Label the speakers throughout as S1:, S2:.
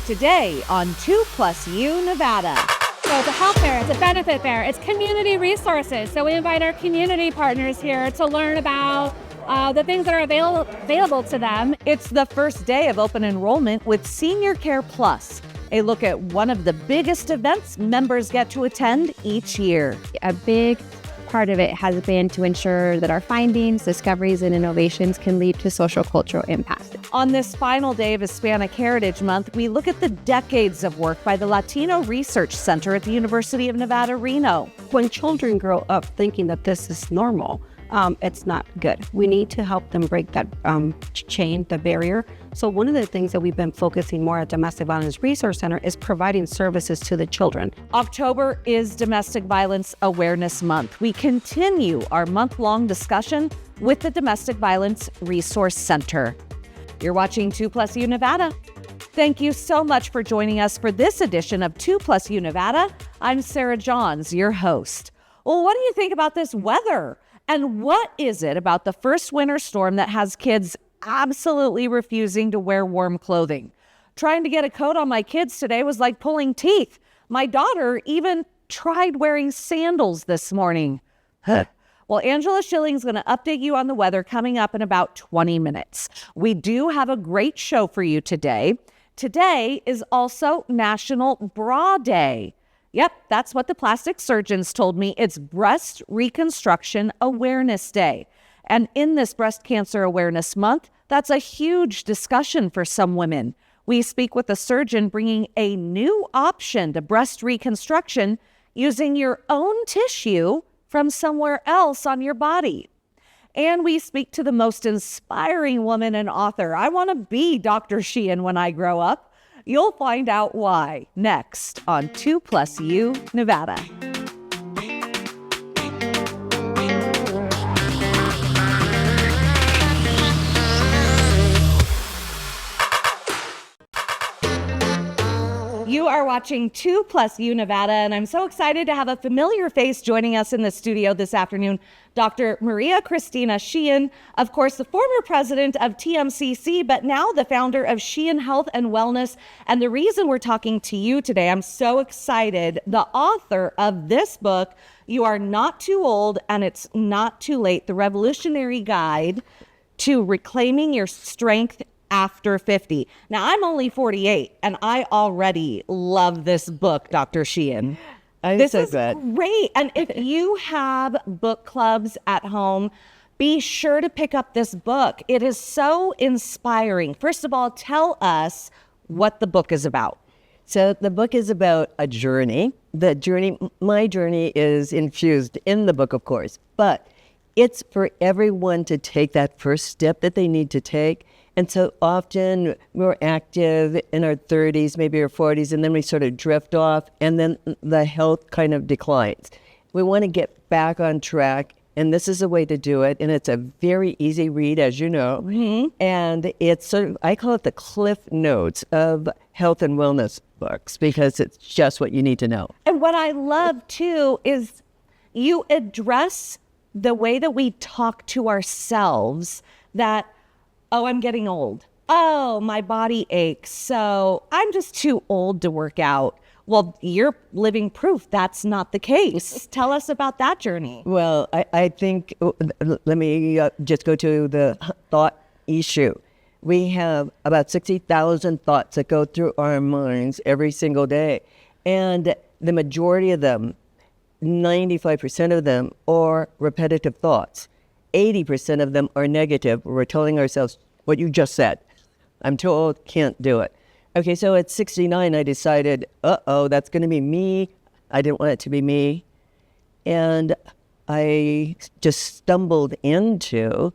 S1: today on 2+U Nevada.
S2: So it's a health fair, it's a benefit fair, it's community resources. So we invite our community partners here to learn about the things that are available to them.
S1: It's the first day of open enrollment with Senior Care Plus, a look at one of the biggest events members get to attend each year.
S3: A big part of it has been to ensure that our findings, discoveries, and innovations can lead to social cultural impact.
S1: On this final day of Hispanic Heritage Month, we look at the decades of work by the Latino Research Center at the University of Nevada, Reno.
S4: When children grow up thinking that this is normal, it's not good. We need to help them break that chain, the barrier. So one of the things that we've been focusing more at Domestic Violence Resource Center is providing services to the children.
S1: October is Domestic Violence Awareness Month. We continue our month-long discussion with the Domestic Violence Resource Center. You're watching 2+U Nevada. Thank you so much for joining us for this edition of 2+U Nevada. I'm Sarah Johns, your host. Well, what do you think about this weather? And what is it about the first winter storm that has kids absolutely refusing to wear warm clothing? Trying to get a coat on my kids today was like pulling teeth. My daughter even tried wearing sandals this morning. Well, Angela Schilling's going to update you on the weather coming up in about 20 minutes. We do have a great show for you today. Today is also National Bra Day. Yep, that's what the plastic surgeons told me. It's Breast Reconstruction Awareness Day. And in this Breast Cancer Awareness Month, that's a huge discussion for some women. We speak with a surgeon bringing a new option to breast reconstruction using your own tissue from somewhere else on your body. And we speak to the most inspiring woman and author. I want to be Dr. Sheehan when I grow up. You'll find out why next on 2+U Nevada. You are watching 2+U Nevada, and I'm so excited to have a familiar face joining us in the studio this afternoon, Dr. Maria Cristina Sheehan, of course, the former president of TMCC, but now the founder of Sheehan Health and Wellness. And the reason we're talking to you today, I'm so excited, the author of this book, You Are Not Too Old and It's Not Too Late, the revolutionary guide to reclaiming your strength after 50. Now, I'm only 48, and I already love this book, Dr. Sheehan. This is great. And if you have book clubs at home, be sure to pick up this book. It is so inspiring. First of all, tell us what the book is about.
S5: So the book is about a journey. My journey is infused in the book, of course, but it's for everyone to take that first step that they need to take. And so often we're active in our 30s, maybe our 40s, and then we sort of drift off, and then the health kind of declines. We want to get back on track, and this is a way to do it. And it's a very easy read, as you know. Mm-hmm. And it's sort of, I call it the Cliff Notes of health and wellness books, because it's just what you need to know.
S1: And what I love, too, is you address the way that we talk to ourselves that, oh, I'm getting old. Oh, my body aches. So I'm just too old to work out. Well, you're living proof that's not the case. Tell us about that journey.
S5: Well, I think, let me just go to the thought issue. We have about 60,000 thoughts that go through our minds every single day. And the majority of them, 95% of them, are repetitive thoughts. 80% of them are negative. We're telling ourselves what you just said. I'm too old, can't do it. Okay, so at 69, I decided, that's going to be me. I didn't want it to be me. And I just stumbled into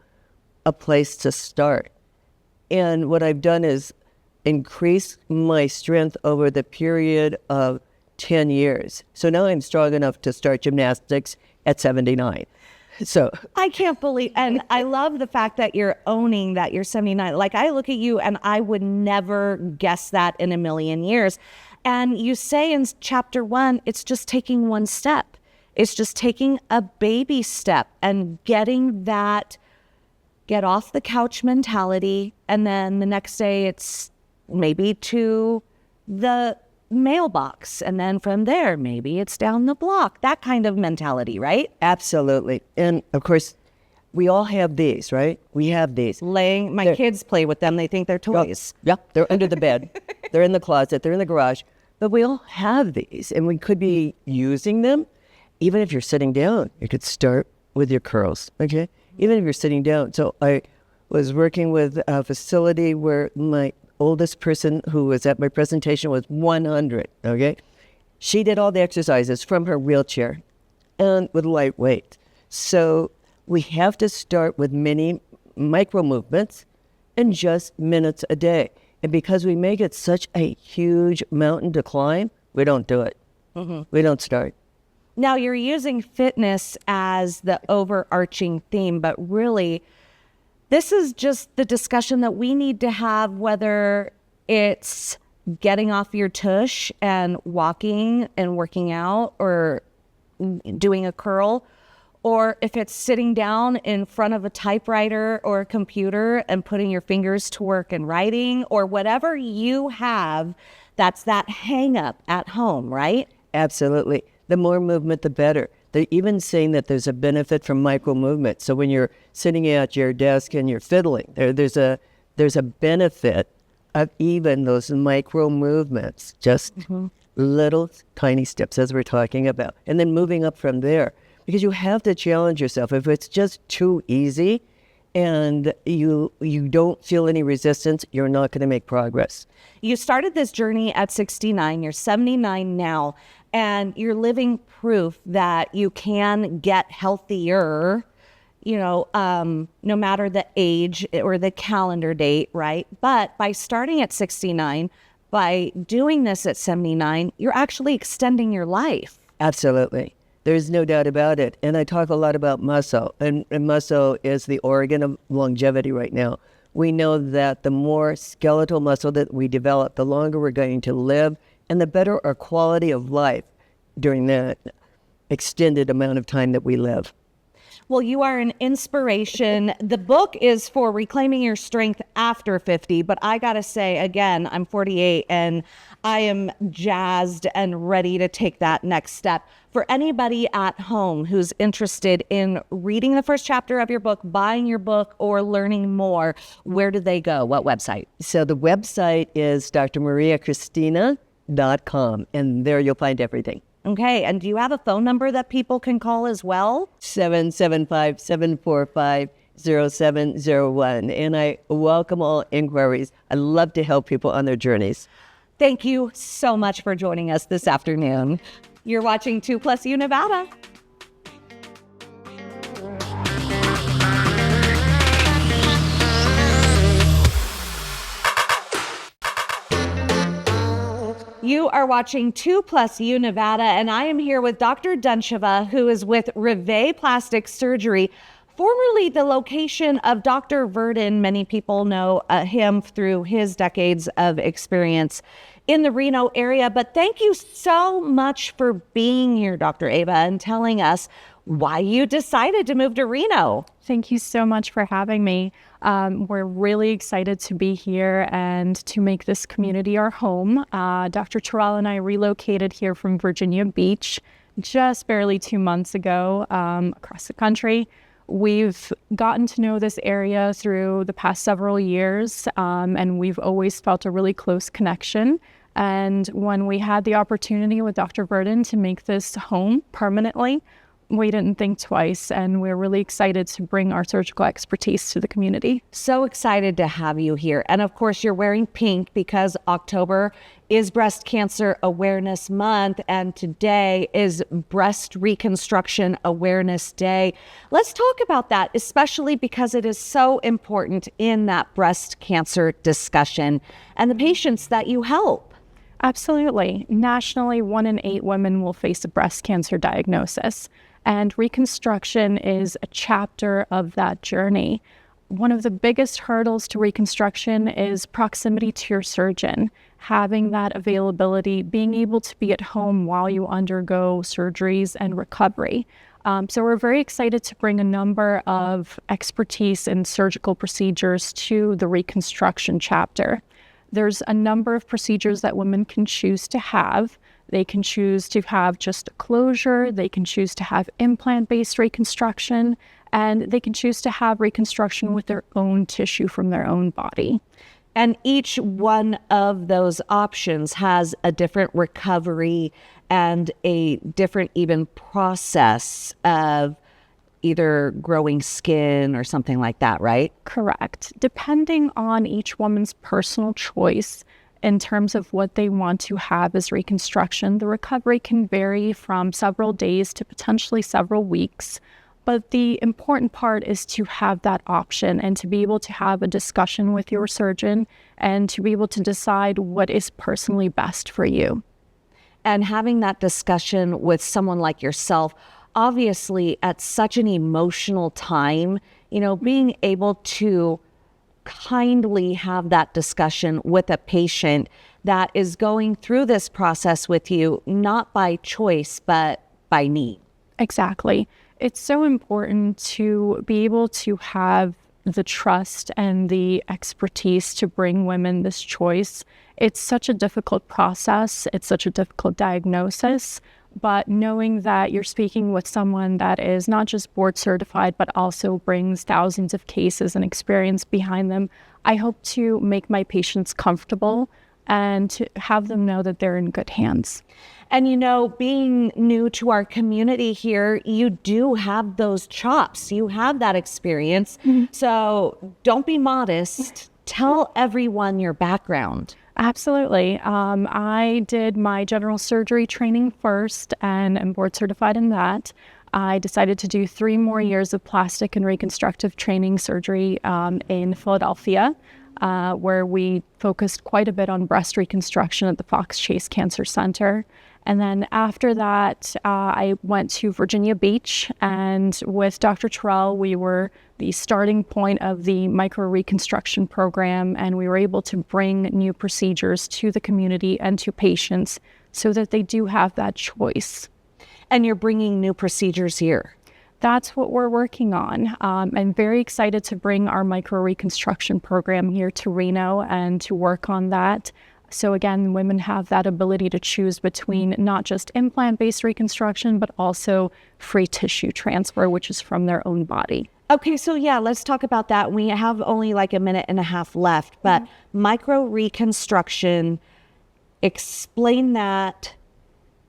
S5: a place to start. And what I've done is increase my strength over the period of 10 years. So now I'm strong enough to start gymnastics at 79. So
S1: I can't believe, and I love the fact that you're owning that you're 79. Like, I look at you and I would never guess that in a million years. And you say in chapter 1, it's just taking one step. It's just taking a baby step and getting that, get off the couch mentality. And then the next day it's maybe to the mailbox. And then from there, maybe it's down the block, that kind of mentality, right?
S5: Absolutely. And of course, we all have these, right? We have these.
S1: My kids play with them. They think they're toys.
S5: Yeah, they're under the bed. They're in the closet. They're in the garage. But we all have these, and we could be using them. Even if you're sitting down, you could start with your curls, okay? Even if you're sitting down. So I was working with a facility where my oldest person who was at my presentation was 100, okay? She did all the exercises from her wheelchair and with light weight. So we have to start with many micro movements and just minutes a day. And because we make it such a huge mountain to climb, we don't do it. We don't start.
S1: Now, you're using fitness as the overarching theme, but really, this is just the discussion that we need to have, whether it's getting off your tush and walking and working out or doing a curl, or if it's sitting down in front of a typewriter or a computer and putting your fingers to work and writing, or whatever you have, that's that hang up at home, right?
S5: Absolutely. The more movement, the better. They're even saying that there's a benefit from micro movement. So when you're sitting at your desk and you're fiddling, there's a benefit of even those micro movements, just little tiny steps as we're talking about, and then moving up from there. Because you have to challenge yourself. If it's just too easy and you don't feel any resistance, you're not going to make progress.
S1: You started this journey at 69, you're 79 now, and you're living proof that you can get healthier, no matter the age or the calendar date, right? But by starting at 69, by doing this at 79, you're actually extending your life.
S5: Absolutely. There's no doubt about it. And I talk a lot about muscle, and muscle is the organ of longevity right now. We know that the more skeletal muscle that we develop, the longer we're going to live, and the better our quality of life during that extended amount of time that we live.
S1: Well, you are an inspiration. The book is for reclaiming your strength after 50, but I gotta say, again, I'm 48 and I am jazzed and ready to take that next step. For anybody at home who's interested in reading the first chapter of your book, buying your book, or learning more, where do they go? What website?
S5: So the website is drmariacristina.com, and there you'll find everything.
S1: Okay, and do you have a phone number that people can call as well?
S5: 775-745-0701. And I welcome all inquiries. I love to help people on their journeys.
S1: Thank you so much for joining us this afternoon. You're watching 2+U Nevada. You are watching 2+U Nevada, and I am here with Dr. Duncheva, who is with Rivé Plastic Surgery, formerly the location of Dr. Verdin. Many people know him through his decades of experience in the Reno area. But thank you so much for being here, Dr. Ava, and telling us why you decided to move to Reno.
S6: Thank you so much for having me. We're really excited to be here and to make this community our home. Dr. Terrell and I relocated here from Virginia Beach just barely 2 months ago across the country. We've gotten to know this area through the past several years, and we've always felt a really close connection. And when we had the opportunity with Dr. Verdin to make this home permanently, we didn't think twice, and we're really excited to bring our surgical expertise to the community.
S1: So excited to have you here. And of course, you're wearing pink because October is Breast Cancer Awareness Month, and today is Breast Reconstruction Awareness Day. Let's talk about that, especially because it is so important in that breast cancer discussion and the patients that you help.
S6: Absolutely. Nationally, 1 in 8 women will face a breast cancer diagnosis, and reconstruction is a chapter of that journey. One of the biggest hurdles to reconstruction is proximity to your surgeon, having that availability, being able to be at home while you undergo surgeries and recovery. So we're very excited to bring a number of expertise in surgical procedures to the reconstruction chapter. There's a number of procedures that women can choose to have. They can choose to have just a closure, they can choose to have implant-based reconstruction, and they can choose to have reconstruction with their own tissue from their own body.
S1: And each one of those options has a different recovery and a different even process of either growing skin or something like that, right?
S6: Correct. Depending on each woman's personal choice in terms of what they want to have as reconstruction, the recovery can vary from several days to potentially several weeks. But the important part is to have that option and to be able to have a discussion with your surgeon and to be able to decide what is personally best for you.
S1: And having that discussion with someone like yourself, obviously at such an emotional time, being able to kindly have that discussion with a patient that is going through this process with you, not by choice, but by need.
S6: Exactly. It's so important to be able to have the trust and the expertise to bring women this choice. It's such a difficult process. It's such a difficult diagnosis. But knowing that you're speaking with someone that is not just board certified, but also brings thousands of cases and experience behind them, I hope to make my patients comfortable and to have them know that they're in good hands.
S1: And being new to our community here, you do have those chops. You have that experience. Mm-hmm. So don't be modest. Tell everyone your background.
S6: Absolutely. I did my general surgery training first and am board certified in that. I decided to do 3 more years of plastic and reconstructive training surgery in Philadelphia, where we focused quite a bit on breast reconstruction at the Fox Chase Cancer Center. And then after that, I went to Virginia Beach, and with Dr. Terrell, we were the starting point of the micro reconstruction program, and we were able to bring new procedures to the community and to patients so that they do have that choice.
S1: And you're bringing new procedures here.
S6: That's what we're working on. I'm very excited to bring our micro reconstruction program here to Reno and to work on that. So again, women have that ability to choose between not just implant-based reconstruction, but also free tissue transfer, which is from their own body.
S1: Okay, so let's talk about that. We have only like a minute and a half left, but micro reconstruction, explain that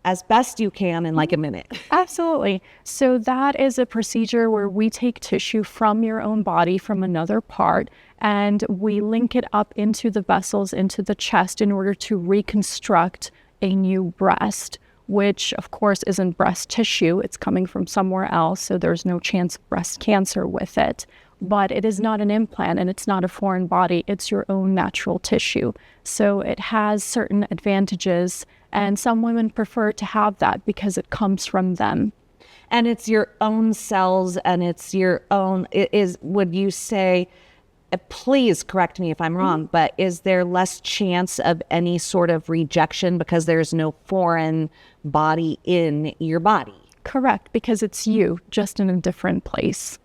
S1: as best you can in like a minute.
S6: Absolutely. So that is a procedure where we take tissue from your own body, from another part, and we link it up into the vessels, into the chest in order to reconstruct a new breast, which of course isn't breast tissue. It's coming from somewhere else, so there's no chance of breast cancer with it. But it is not an implant and it's not a foreign body. It's your own natural tissue. So it has certain advantages, and some women prefer to have that because it comes from them.
S1: And it's your own cells and it's your own, would you say, please correct me if I'm wrong, but is there less chance of any sort of rejection because there's no foreign body in your body?
S6: Correct, because it's you, just in a different place.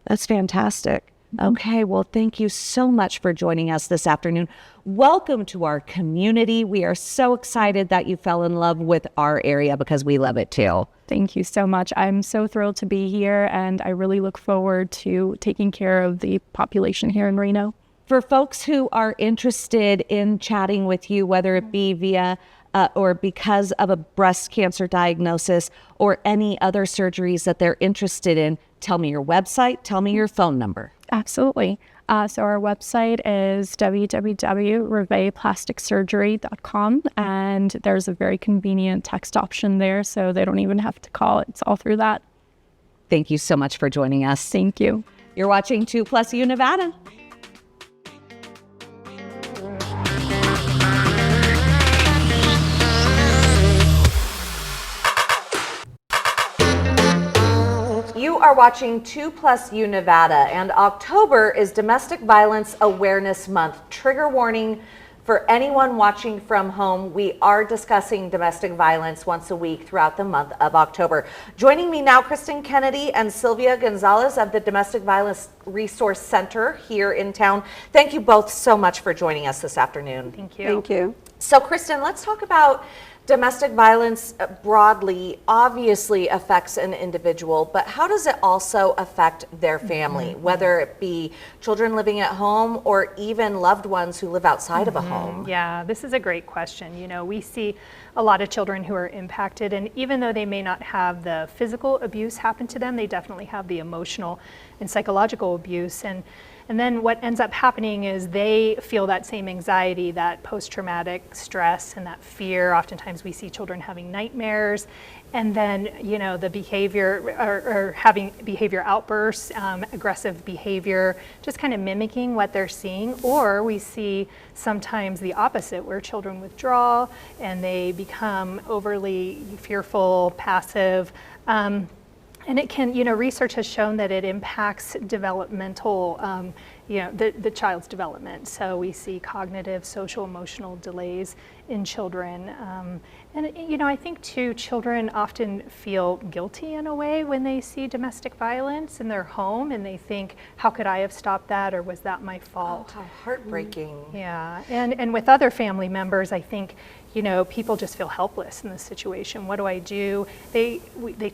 S1: That's fantastic. Okay, well, thank you so much for joining us this afternoon. Welcome to our community. We are so excited that you fell in love with our area because we love it too.
S6: Thank you so much. I'm so thrilled to be here, and I really look forward to taking care of the population here in Reno.
S1: For folks who are interested in chatting with you, whether it be via or because of a breast cancer diagnosis or any other surgeries that they're interested in, tell me your website, tell me your phone number.
S6: Absolutely. So our website is www.rivéplasticsurgery.com, and there's a very convenient text option there, so they don't even have to call. It's all through that.
S1: Thank you so much for joining us.
S6: Thank you.
S1: You're watching 2+U Nevada. You are watching 2+U Nevada, and October is Domestic Violence Awareness Month. Trigger warning For anyone watching from home, we are discussing domestic violence once a week throughout the month of October. Joining me now, Kristen Kennedy and Sylvia Gonzalez of the Domestic Violence Resource Center here in town. Thank you both so much for joining us this afternoon.
S2: Thank you.
S4: Thank you.
S1: So Kristen, let's talk about domestic violence broadly. Obviously affects an individual, but how does it also affect their family, whether it be children living at home or even loved ones who live outside of a home?
S7: Yeah, this is a great question. You know, we see a lot of children who are impacted, and even though they may not have the physical abuse happen to them, they definitely have the emotional and psychological abuse. And then what ends up happening is they feel that same anxiety, that post-traumatic stress and that fear. Oftentimes we see children having nightmares, and then, you know, the behavior or having behavior outbursts, aggressive behavior, just kind of mimicking what they're seeing. Or we see sometimes the opposite, where children withdraw and they become overly fearful, passive. And it can, you know, research has shown that it impacts developmental, you know, the child's development. So we see cognitive, social, emotional delays in children. And, you know, I think too, children often feel guilty in a way when they see domestic violence in their home, and they think, how could I have stopped that, or was that my fault?
S1: Oh, how heartbreaking.
S7: Yeah, and with other family members, I think, you know, people just feel helpless in this situation. What do I do? They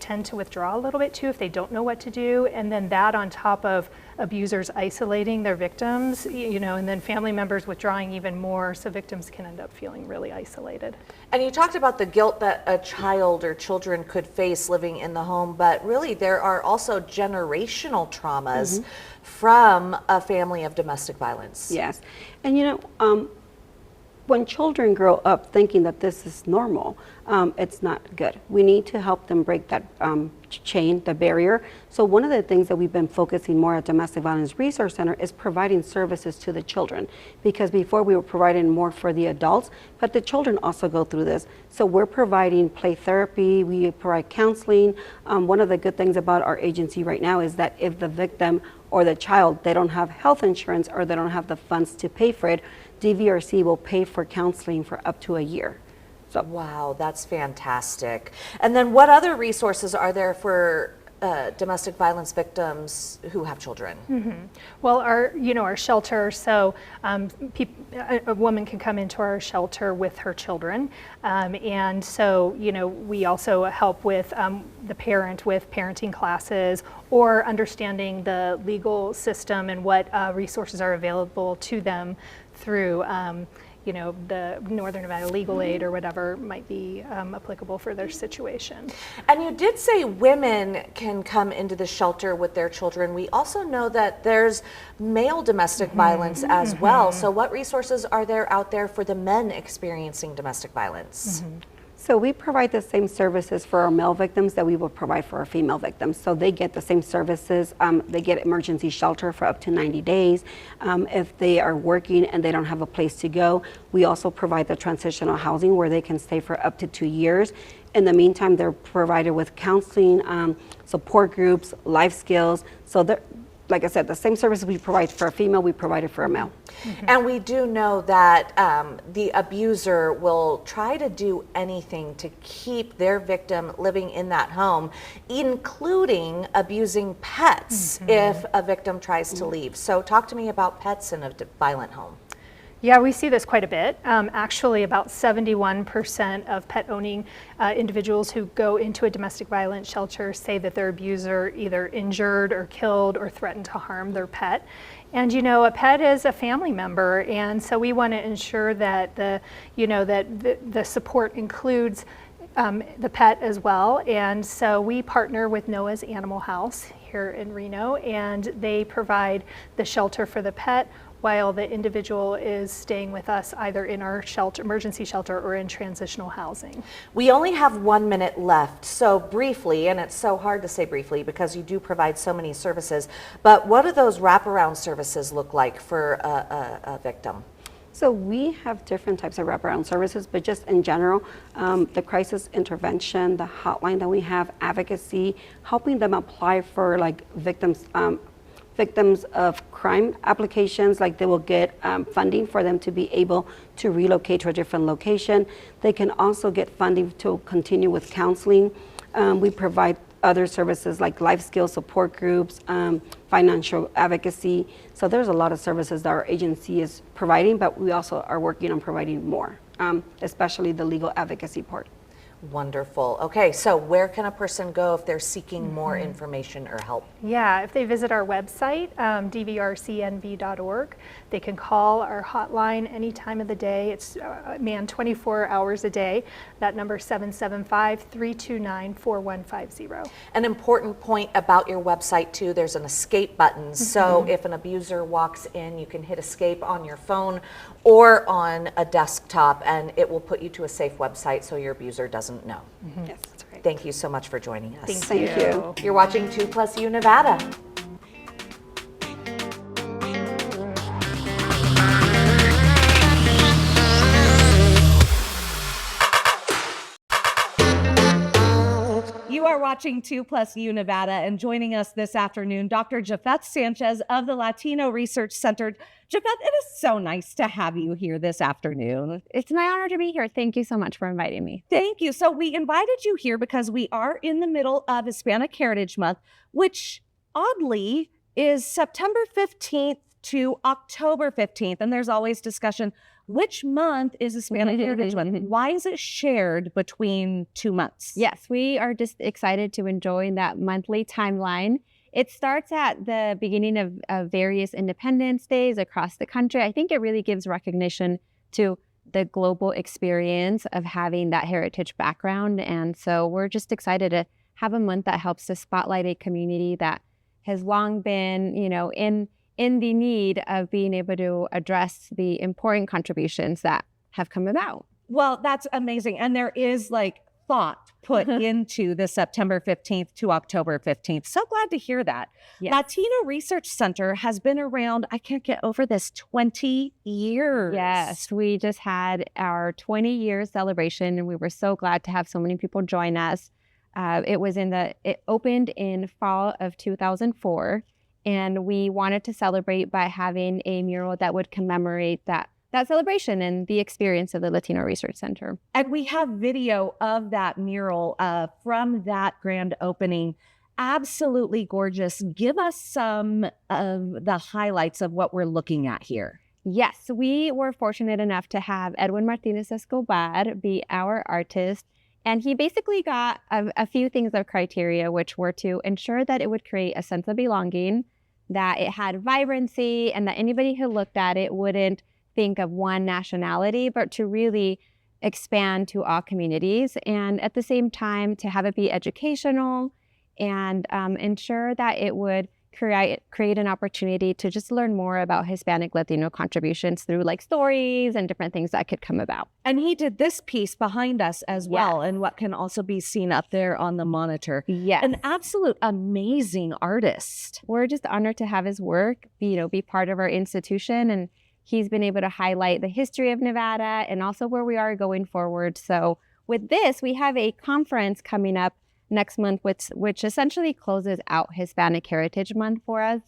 S7: tend to withdraw a little bit too if they don't know what to do, and then that on top of abusers isolating their victims, you know, and then family members withdrawing even more, so victims can end up feeling really isolated.
S1: And you talked about the guilt that a child or children could face living in the home, but really there are also generational traumas from a family of domestic violence.
S4: Yes. And you know, when children grow up thinking that this is normal, it's not good. We need to help them break that chain, the barrier. So one of the things that we've been focusing more at Domestic Violence Resource Center is providing services to the children, because before we were providing more for the adults, but the children also go through this. So we're providing play therapy, we provide counseling. One of the good things about our agency right now is that if the victim or the child, they don't have health insurance or they don't have the funds to pay for it, DVRC will pay for counseling for up to a year. So.
S1: Wow, that's fantastic. And then what other resources are there for domestic violence victims who have children?
S7: Well, our shelter, so a woman can come into our shelter with her children, and so, you know, we also help with the parent with parenting classes, or understanding the legal system and what resources are available to them through you know, the Northern Nevada Legal Aid or whatever might be applicable for their situation.
S1: And you did say women can come into the shelter with their children. We also know that there's male domestic violence as well. So what resources are there out there for the men experiencing domestic violence?
S4: So we provide the same services for our male victims that we will provide for our female victims. So they get the same services. They get emergency shelter for up to 90 days. If they are working and they don't have a place to go, we also provide the transitional housing where they can stay for up to 2 years. In the meantime, they're provided with counseling, support groups, life skills. So like I said, the same services we provide for a female, we provide it for a male.
S1: And we do know that the abuser will try to do anything to keep their victim living in that home, including abusing pets if a victim tries to leave. So talk to me about pets in a violent home.
S7: Yeah, we see this quite a bit. Actually, about 71% of pet-owning individuals who go into a domestic violence shelter say that their abuser either injured or killed or threatened to harm their pet. And you know, a pet is a family member, and so we want to ensure that the support includes the pet as well. And so we partner with Noah's Animal House here in Reno, and they provide the shelter for the pet, while the individual is staying with us either in our shelter, emergency shelter, or in transitional housing.
S1: We only have 1 minute left, so briefly, and it's so hard to say briefly because you do provide so many services, but what do those wraparound services look like for a victim?
S4: So we have different types of wraparound services, but just in general, the crisis intervention, the hotline that we have, advocacy, helping them apply for like victims victims of crime applications, like they will get funding for them to be able to relocate to a different location. They can also get funding to continue with counseling. We provide other services like life skill support groups, financial advocacy. So there's a lot of services that our agency is providing, but we also are working on providing more, especially the legal advocacy part.
S8: Wonderful. Okay, so where can a person go if they're seeking more information or help?
S7: Yeah, if they visit our website, dvrcnv.org, they can call our hotline any time of the day. It's manned 24 hours a day. That number is 775-329-4150.
S8: An important point about your website too, there's an escape button. So if an abuser walks in, you can hit escape on your phone or on a desktop, and it will put you to a safe website so your abuser doesn't know.
S7: Yes, that's right.
S8: Thank you so much for joining us.
S7: Thank you.
S8: You're watching 2+U Nevada.
S1: You are watching 2+U Nevada, and joining us this afternoon, Dr. Jafeth Sanchez of the Latino Research Center. Jafeth, it is so nice to have you here this afternoon.
S3: It's my honor to be here. Thank you so much for inviting me.
S1: Thank you. So we invited you here because we are in the middle of Hispanic Heritage Month, which oddly is September 15th to October 15th. And there's always discussion, which month is Hispanic Heritage Month? Why is it shared between 2 months?
S3: Yes, we are just excited to enjoy that monthly timeline. It starts at the beginning of various Independence Days across the country. I think it really gives recognition to the global experience of having that heritage background. And so we're just excited to have a month that helps to spotlight a community that has long been, in the need of being able to address the important contributions that have come about.
S1: Well, that's amazing. And there is thought put into the September 15th to October 15th. So glad to hear that.
S3: Yes.
S1: Latino Research Center has been around, I can't get over this, 20 years.
S3: Yes, we just had our 20-year celebration, and we were so glad to have so many people join us. It opened in fall of 2004, and we wanted to celebrate by having a mural that would commemorate that celebration and the experience of the Latino Research Center.
S1: And we have video of that mural from that grand opening. Absolutely gorgeous. Give us some of the highlights of what we're looking at here.
S3: Yes, we were fortunate enough to have Edwin Martinez Escobar be our artist. And he basically got a few things of criteria, which were to ensure that it would create a sense of belonging, that it had vibrancy, and that anybody who looked at it wouldn't think of one nationality, but to really expand to all communities. And at the same time, to have it be educational and ensure that it would create an opportunity to just learn more about Hispanic Latino contributions through stories and different things that could come about.
S1: And he did this piece behind us as well,
S3: Yes.
S1: and what can also be seen up there on the monitor.
S3: Yes.
S1: An absolute amazing artist.
S3: We're just honored to have his work, be part of our institution, and he's been able to highlight the history of Nevada and also where we are going forward. So with this, we have a conference coming up next month, which essentially closes out Hispanic Heritage Month for us.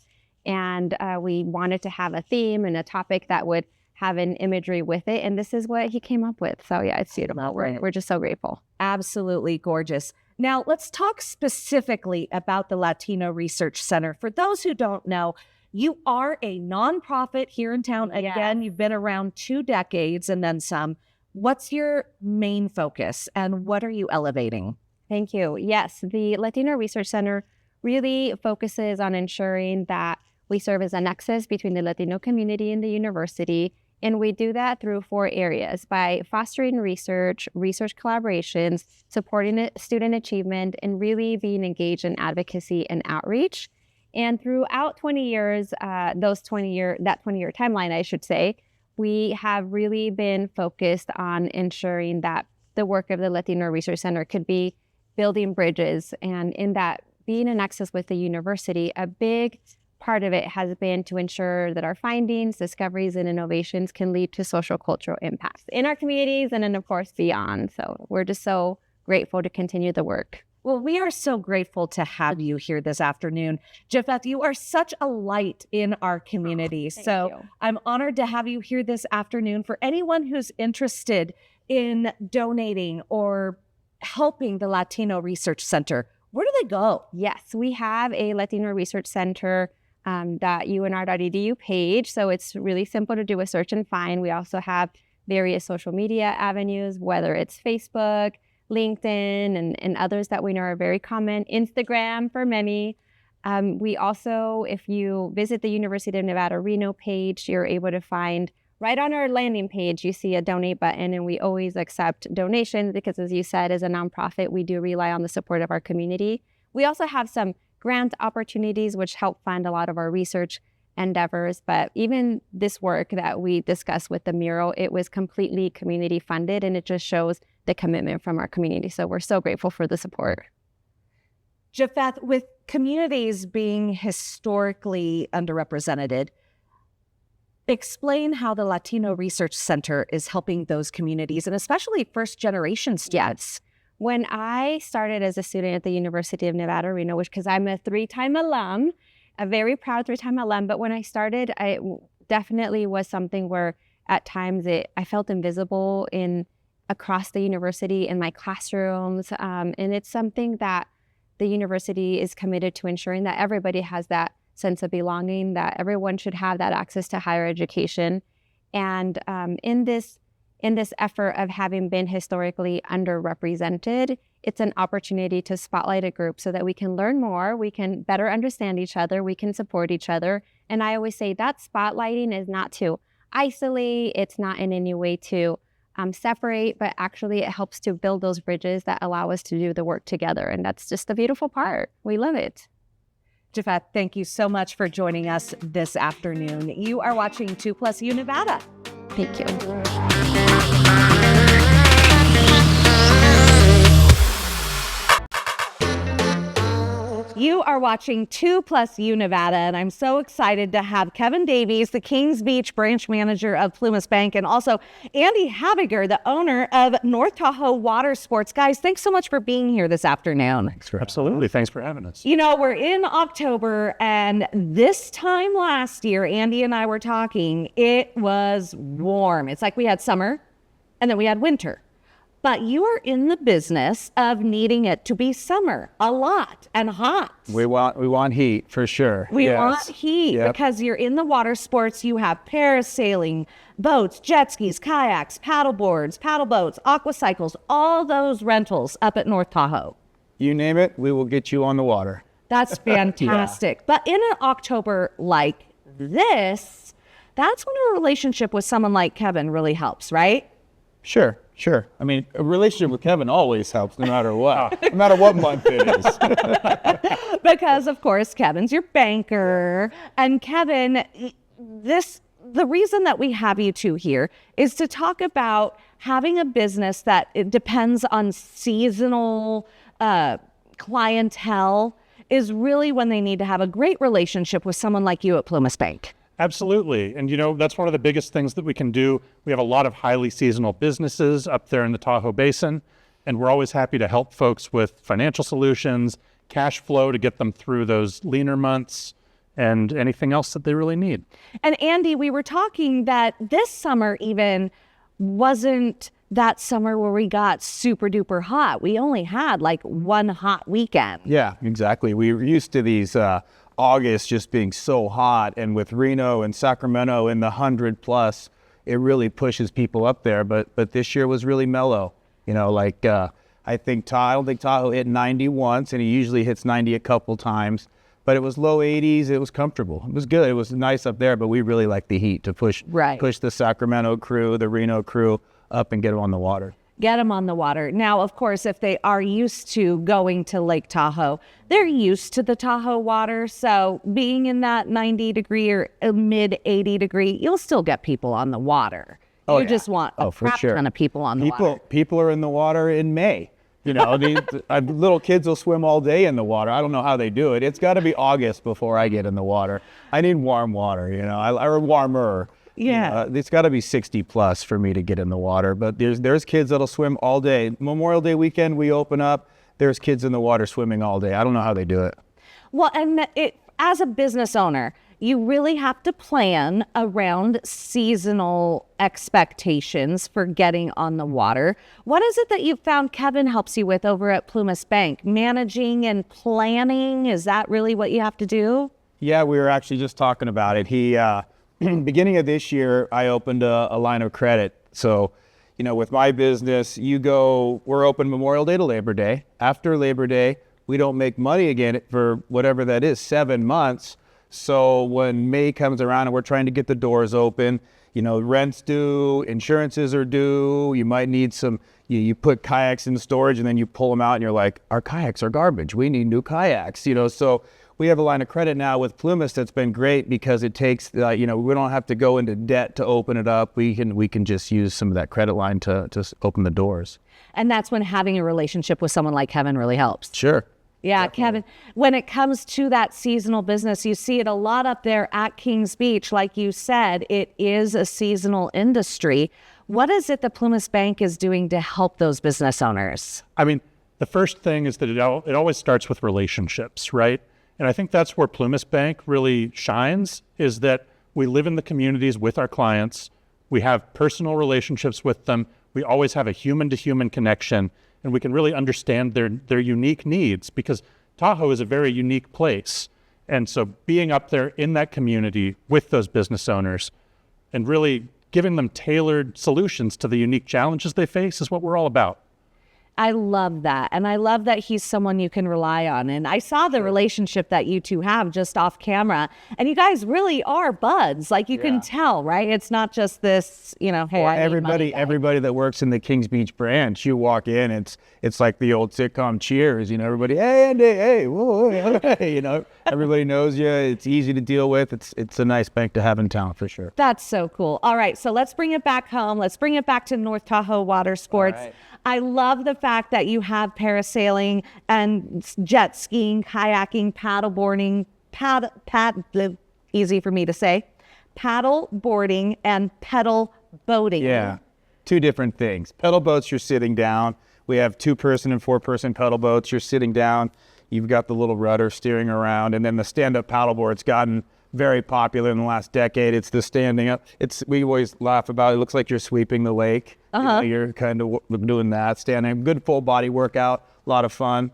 S3: And we wanted to have a theme and a topic that would have an imagery with it. And this is what he came up with. So yeah, it's beautiful. We're just so grateful.
S1: Absolutely gorgeous. Now, let's talk specifically about the Latino Research Center. For those who don't know, you are a nonprofit here in town. Again, You've been around 2 decades and then some. What's your main focus and what are you elevating?
S3: Thank you. Yes, the Latino Research Center really focuses on ensuring that we serve as a nexus between the Latino community and the university. And we do that through 4 areas: by fostering research collaborations, supporting student achievement, and really being engaged in advocacy and outreach. And throughout 20 years, that 20-year timeline, I should say, we have really been focused on ensuring that the work of the Latino Research Center could be building bridges, and in that being a nexus with the university, a big part of it has been to ensure that our findings, discoveries, and innovations can lead to social cultural impacts in our communities and then, of course, beyond. So we're just so grateful to continue the work.
S1: Well, we are so grateful to have you here this afternoon. Japheth, you are such a light in our community. So
S3: you.
S1: I'm honored to have you here this afternoon. For anyone who's interested in donating or helping the Latino Research Center, where do they go?
S3: Yes, we have a Latino Research Center .unr.edu page. So it's really simple to do a search and find. We also have various social media avenues, whether it's Facebook, LinkedIn, and others that we know are very common, Instagram for many. We also, if you visit the University of Nevada Reno page, you're able to find right on our landing page, you see a donate button, and we always accept donations because, as you said, as a nonprofit, we do rely on the support of our community. We also have some grant opportunities which help fund a lot of our research endeavors, but even this work that we discussed with the mural, it was completely community funded, and it just shows the commitment from our community. So we're so grateful for the support.
S1: Japheth, with communities being historically underrepresented, explain how the Latino Research Center is helping those communities, and especially first-generation students.
S3: When I started as a student at the University of Nevada, Reno, which because I'm a three-time alum, a very proud three-time alum, but when I started, I definitely was something where at times I felt invisible across the university in my classrooms. And it's something that the university is committed to ensuring that everybody has that sense of belonging, that everyone should have that access to higher education. And in this effort of having been historically underrepresented, it's an opportunity to spotlight a group so that we can learn more, we can better understand each other, we can support each other. And I always say that spotlighting is not to isolate, it's not in any way to separate, but actually it helps to build those bridges that allow us to do the work together. And that's just the beautiful part. We love it.
S1: Japheth, thank you so much for joining us this afternoon. You are watching 2+U Nevada.
S3: Thank you.
S1: You are watching 2+U Nevada, and I'm so excited to have Kevin Davies, the Kings Beach branch manager of Plumas Bank, and also Andy Habiger, the owner of North Tahoe Watersports. Guys, thanks so much for being here this afternoon.
S9: Absolutely. Thanks for having us.
S1: You know, we're in October, and this time last year, Andy and I were talking, it was warm. It's like we had summer, and then we had winter. But you are in the business of needing it to be summer a lot and hot.
S9: We want heat for sure.
S1: We want heat because you're in the water sports. You have parasailing, boats, jet skis, kayaks, paddle boards, paddle boats, aqua cycles, all those rentals up at North Tahoe.
S9: You name it, we will get you on the water.
S1: That's fantastic. But in an October like this, that's when a relationship with someone like Kevin really helps, right?
S9: Sure. I mean, a relationship with Kevin always helps no matter what, no matter what month it is.
S1: Because, of course, Kevin's your banker. And Kevin, the reason that we have you two here is to talk about having a business that it depends on seasonal clientele is really when they need to have a great relationship with someone like you at Plumas Bank.
S10: Absolutely. And, you know, that's one of the biggest things that we can do. We have a lot of highly seasonal businesses up there in the Tahoe Basin, and we're always happy to help folks with financial solutions, cash flow to get them through those leaner months, and anything else that they really need.
S1: And Andy, we were talking that this summer even wasn't that summer where we got super duper hot. We only had like one hot weekend.
S9: Yeah, exactly. We were used to these August just being so hot, and with Reno and Sacramento in the 100+, it really pushes people up there. But this year was really mellow. You know, like I don't think Tahoe hit 90 once, and he usually hits 90 a couple times. But it was low 80s. It was comfortable. It was good. It was nice up there. But we really like the heat to push the Sacramento crew, the Reno crew up and get them on the water.
S1: Get them on the water. Now, of course, if they are used to going to Lake Tahoe, they're used to the Tahoe water. So being in that 90 degree or mid 80 degree, you'll still get people on the water. Just want a crap ton of people on the water.
S9: People are in the water in May. You know, little kids will swim all day in the water. I don't know how they do it. It's got to be August before I get in the water. I need warm water, you know, or warmer.
S1: Yeah.
S9: It's got to be 60+ for me to get in the water. But there's kids that'll swim all day. Memorial Day weekend, we open up. there's kids in the water swimming all day. I don't know how they do it.
S1: Well, and as a business owner, you really have to plan around seasonal expectations for getting on the water. What is it that you've found Kevin helps you with over at Plumas Bank? Managing and planning, is that really what you have to do?
S9: Yeah, we were actually just talking about it. He, beginning of this year, I opened a line of credit. So, you know, with my business, we're open Memorial Day to Labor Day. After Labor Day, we don't make money again for whatever that is, 7 months. So when May comes around and we're trying to get the doors open, you know, rent's due, insurances are due, you might need some, you put kayaks in storage and then you pull them out and you're like, our kayaks are garbage, we need new kayaks, you know. So we have a line of credit now with Plumas that's been great because it takes, you know, we don't have to go into debt to open it up. We can just use some of that credit line to open the doors.
S1: And that's when having a relationship with someone like Kevin really helps.
S9: Sure.
S1: Yeah, definitely. Kevin, when it comes to that seasonal business, you see it a lot up there at Kings Beach. Like you said, it is a seasonal industry. What is it that Plumas Bank is doing to help those business owners?
S10: I mean, the first thing is that it always starts with relationships, right? And I think that's where Plumas Bank really shines, is that we live in the communities with our clients. We have personal relationships with them. We always have a human-to-human connection, and we can really understand their unique needs, because Tahoe is a very unique place. And so being up there in that community with those business owners and really giving them tailored solutions to the unique challenges they face is what we're all about.
S1: I love that. And I love that he's someone you can rely on. And I saw the relationship that you two have just off camera. And you guys really are buds. Like you can tell, right? It's not just this, you know, hey, I need money guy.
S9: Everybody that works in the Kings Beach branch, you walk in, it's like the old sitcom Cheers, you know, everybody, hey, Andy, hey, whoa, hey, you know, everybody knows you. It's easy to deal with. It's a nice bank to have in town for sure.
S1: That's so cool. All right, so let's bring it back home. Let's bring it back to North Tahoe Watersports. Right. I love the fact that you have parasailing and jet skiing, kayaking, paddleboarding, easy for me to say, paddle boarding and pedal boating.
S9: Yeah, two different things. Pedal boats, you're sitting down. We have 2-person and 4-person pedal boats. You're sitting down. You've got the little rudder steering around. And then the stand-up paddleboard's gotten very popular in the last decade. It's the standing up. We always laugh about it. It looks like you're sweeping the lake. You know, you're kind of doing that, standing. Good full body workout. A lot of fun.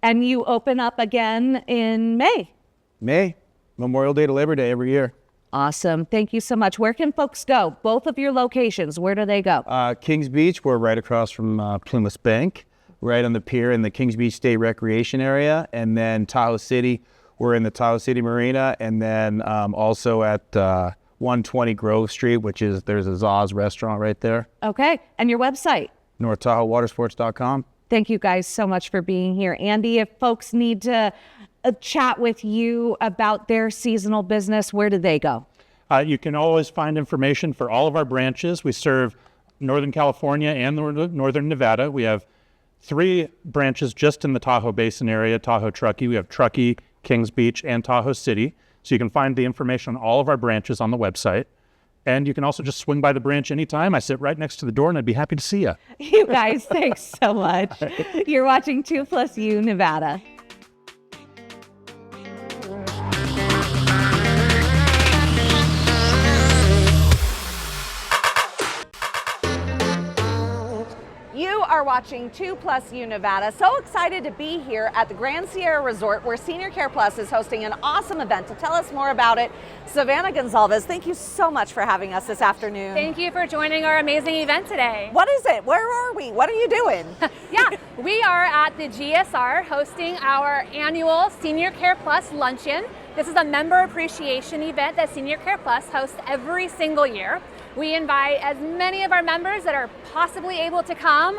S1: And you open up again in May.
S9: Memorial Day to Labor Day every year.
S1: Awesome. Thank you so much. Where can folks go? Both of your locations, where do they go?
S9: Kings Beach, we're right across from Plumas Bank, right on the pier in the Kings Beach State Recreation Area. And then Tahoe City, we're in the Tahoe City Marina. And then also at 120 Grove Street, there's a Zaz restaurant right there.
S1: Okay. And your website?
S9: NorthTahoeWatersports.com.
S1: Thank you guys so much for being here. Andy, if folks need to chat with you about their seasonal business, where do they go?
S10: You can always find information for all of our branches. We serve Northern California and Northern Nevada. We have 3 branches just in the Tahoe Basin area, Tahoe Truckee. We have Truckee, Kings Beach, and Tahoe City. So you can find the information on all of our branches on the website. And you can also just swing by the branch anytime. I sit right next to the door and I'd be happy to see you.
S1: You guys, thanks so much. You're watching 2+U Nevada. You are watching 2+U Nevada. So excited to be here at the Grand Sierra Resort, where Senior Care Plus is hosting an awesome event. To tell us more about it, Savannah Gonzalez, thank you so much for having us this afternoon.
S2: Thank you for joining our amazing event today.
S1: What is it? Where are we? What are you doing?
S2: Yeah, we are at the GSR hosting our annual Senior Care Plus Luncheon. This is a member appreciation event that Senior Care Plus hosts every single year. We invite as many of our members that are possibly able to come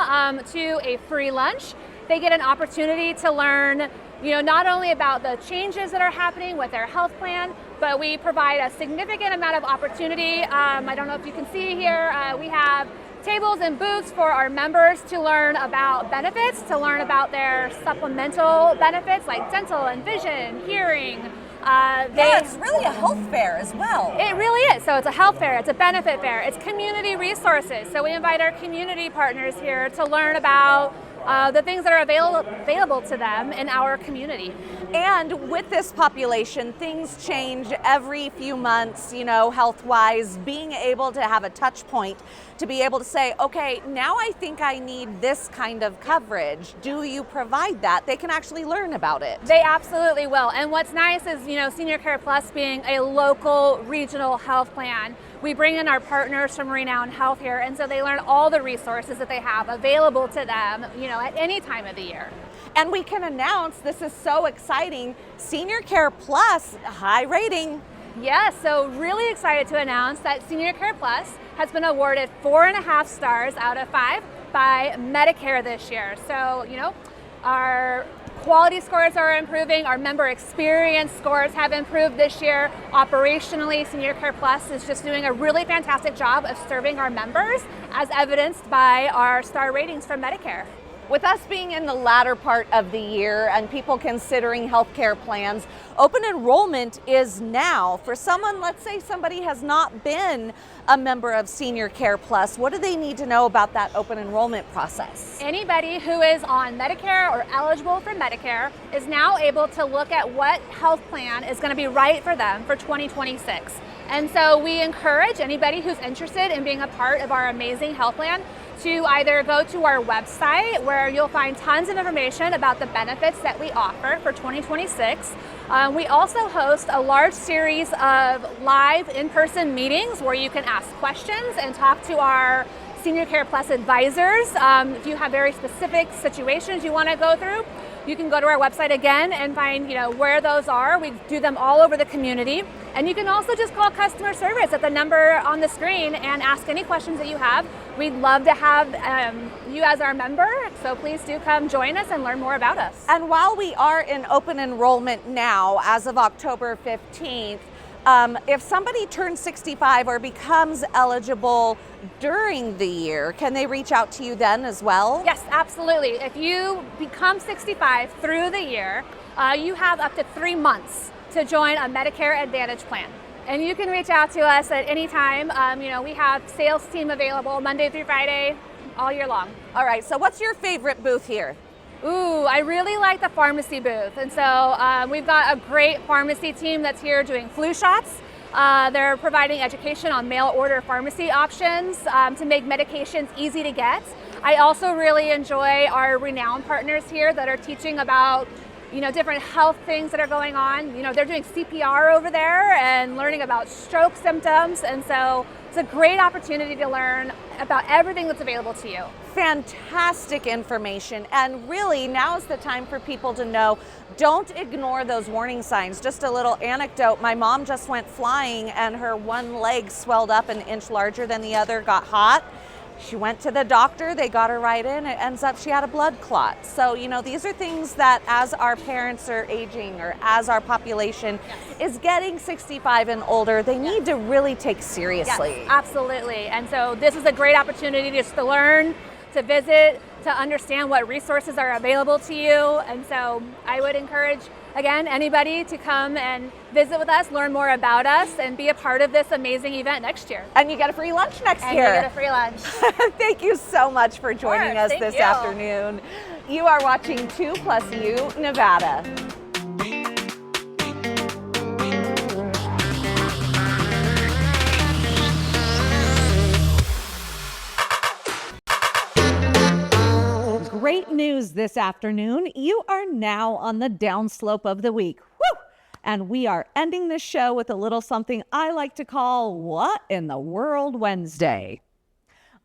S2: to a free lunch. They get an opportunity to learn, not only about the changes that are happening with their health plan, but we provide a significant amount of opportunity. I don't know if you can see here, we have tables and booths for our members to learn about benefits, to learn about their supplemental benefits like dental and vision, hearing.
S1: It's really a health fair as well.
S2: It really is. So it's a health fair, it's a benefit fair, it's community resources. So we invite our community partners here to learn about the things that are available to them in our community.
S1: And with this population, things change every few months, health-wise. Being able to have a touch point to be able to say, okay, now I think I need this kind of coverage. Do you provide that? They can actually learn about it.
S2: They absolutely will. And what's nice is, Senior Care Plus being a local regional health plan, we bring in our partners from Renown Health here, and so they learn all the resources that they have available to them, at any time of the year.
S1: And we can announce, this is so exciting, Senior Care Plus, high rating.
S2: Yes, so really excited to announce that Senior Care Plus has been awarded 4.5 stars out of 5 by Medicare this year. So, our quality scores are improving, our member experience scores have improved this year. Operationally, Senior Care Plus is just doing a really fantastic job of serving our members, as evidenced by our star ratings from Medicare.
S1: With us being in the latter part of the year and people considering healthcare plans, open enrollment is now. For someone, let's say somebody has not been a member of Senior Care Plus, what do they need to know about that open enrollment process?
S2: Anybody who is on Medicare or eligible for Medicare is now able to look at what health plan is going to be right for them for 2026. And so we encourage anybody who's interested in being a part of our amazing health plan to either go to our website, where you'll find tons of information about the benefits that we offer for 2026. We also host a large series of live in-person meetings where you can ask questions and talk to our Senior Care Plus advisors. If you have very specific situations you want to go through, you can go to our website again and find where those are. We do them all over the community. And you can also just call customer service at the number on the screen and ask any questions that you have. We'd love to have you as our member, so please do come join us and learn more about us.
S1: And while we are in open enrollment now, as of October 15th, if somebody turns 65 or becomes eligible during the year, can they reach out to you then as well?
S2: Yes, absolutely. If you become 65 through the year, you have up to 3 months to join a Medicare Advantage plan. And you can reach out to us at any time. We have sales team available Monday through Friday, all year long.
S1: All right, so what's your favorite booth here?
S2: Ooh, I really like the pharmacy booth. And so we've got a great pharmacy team that's here doing flu shots. They're providing education on mail order pharmacy options to make medications easy to get. I also really enjoy our Renown partners here that are teaching about different health things that are going on. They're doing CPR over there and learning about stroke symptoms. And so it's a great opportunity to learn about everything that's available to you.
S1: Fantastic information. And really, now is the time for people to know, don't ignore those warning signs. Just a little anecdote. My mom just went flying and her one leg swelled up an inch larger than the other, got hot. She went to the doctor, they got her right in, it ends up she had a blood clot. So, these are things that as our parents are aging or as our population is getting 65 and older, they need to really take seriously.
S2: Yes, absolutely. And so this is a great opportunity just to learn, to visit, to understand what resources are available to you. And so I would encourage, again, anybody to come and visit with us, learn more about us, and be a part of this amazing event next year.
S1: And you get a free lunch next year.
S2: And you get a free lunch.
S1: Thank you so much for joining us this afternoon. You are watching 2+U Nevada. Great news this afternoon. You are now on the downslope of the week. Woo! And we are ending the show with a little something I like to call What in the World Wednesday.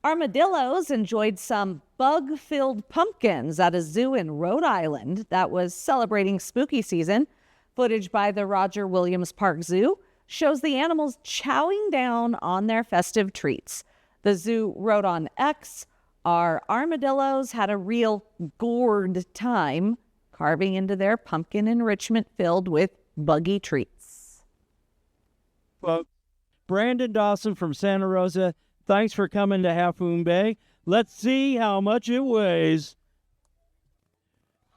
S1: Armadillos enjoyed some bug-filled pumpkins at a zoo in Rhode Island that was celebrating spooky season. Footage by the Roger Williams Park Zoo shows the animals chowing down on their festive treats. The zoo wrote on X, "Our armadillos had a real gourd time carving into their pumpkin enrichment filled with buggy treats."
S11: Well, Brandon Dawson from Santa Rosa, thanks for coming to Half Moon Bay. Let's see how much it weighs.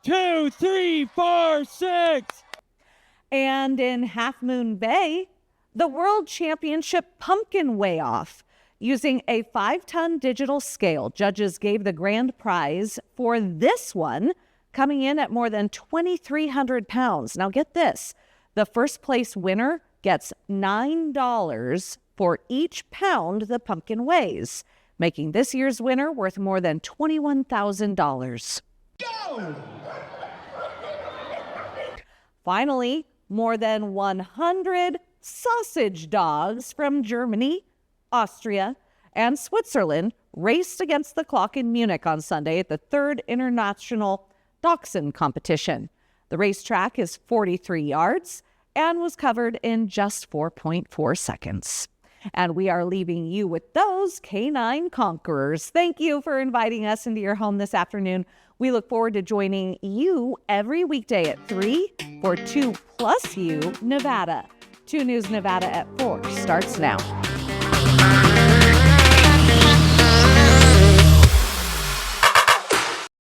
S11: 2, 3, 4, 6.
S1: And in Half Moon Bay, the World Championship Pumpkin Weigh-Off. Using a 5-ton digital scale, judges gave the grand prize for this one, coming in at more than 2,300 pounds. Now get this, the first place winner gets $9 for each pound the pumpkin weighs, making this year's winner worth more than $21,000. Go! Finally, more than 100 sausage dogs from Germany, Austria, and Switzerland raced against the clock in Munich on Sunday at the 3rd International Dachshund Competition. The racetrack is 43 yards and was covered in just 4.4 seconds. And we are leaving you with those canine conquerors. Thank you for inviting us into your home this afternoon. We look forward to joining you every weekday at 3 for 2 Plus You Nevada. 2 News Nevada at 4 starts now.